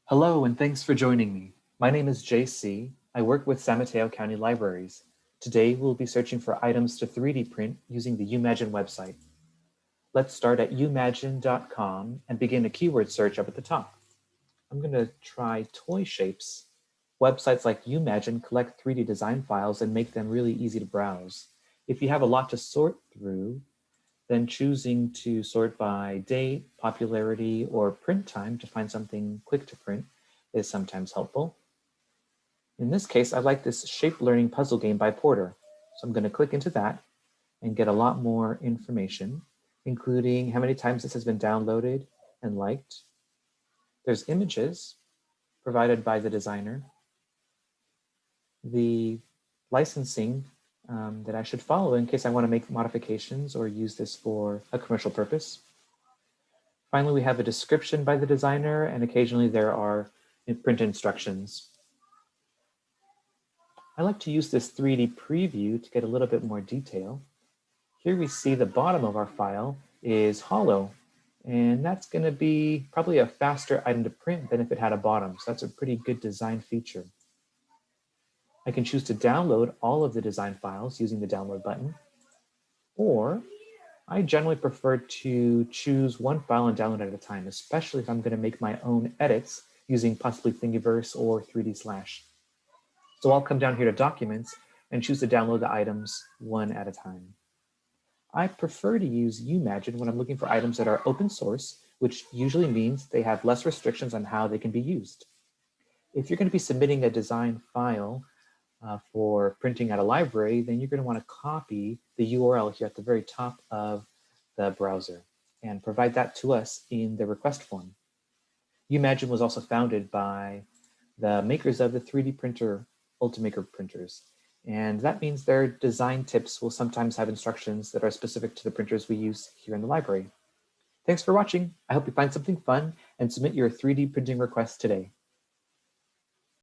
Hello, and thanks for joining me. My name is JC. I work with San Mateo County Libraries. Today, we'll be searching for items to 3D print using the Youmagine website. Let's start at youmagine.com and begin a keyword search up at the top. I'm going to try toy shapes. Websites like Youmagine collect 3D design files and make them really easy to browse. If you have a lot to sort through, then choosing to sort by date, popularity, or print time to find something quick to print is sometimes helpful. In this case, I like this shape learning puzzle game by Porter. So I'm going to click into that and get a lot more information, including how many times this has been downloaded and liked. There's images provided by the designer, the licensing that I should follow in case I want to make modifications or use this for a commercial purpose. Finally, we have a description by the designer, and occasionally there are print instructions. I like to use this 3D preview to get a little bit more detail. Here we see the bottom of our file is hollow, and that's going to be probably a faster item to print than if it had a bottom. So that's a pretty good design feature. I can choose to download all of the design files using the download button, or I generally prefer to choose one file and download at a time, especially if I'm going to make my own edits using possibly Thingiverse or 3D Slash. So I'll come down here to Documents and choose to download the items one at a time. I prefer to use Youmagine when I'm looking for items that are open source, which usually means they have less restrictions on how they can be used. If you're going to be submitting a design file for printing at a library, then you're going to want to copy the URL here at the very top of the browser and provide that to us in the request form. Youmagine was also founded by the makers of the 3D printer Ultimaker printers. And that means their design tips will sometimes have instructions that are specific to the printers we use here in the library. Thanks for watching. I hope you find something fun and submit your 3D printing request today.